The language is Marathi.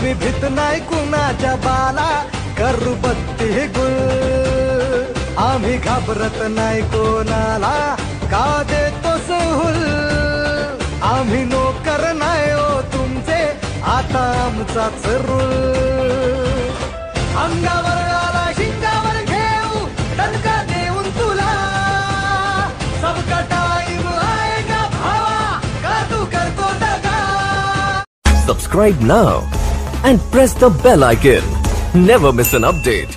आम्ही भीत नाही कुणाच्या बाला, करू बत्ती गुल. आम्ही घाबरत नाही कोणाला, का देतो सहूल. आम्ही नोकर नाही ओ तुमचे, आता आमचाच रूल. अंगावर आला शिंगावर घेऊ, दणका देऊन तुला. सबका टाइम आएगा भावा, का तू करतो दगा. Subscribe now and press the bell icon. Never miss an update.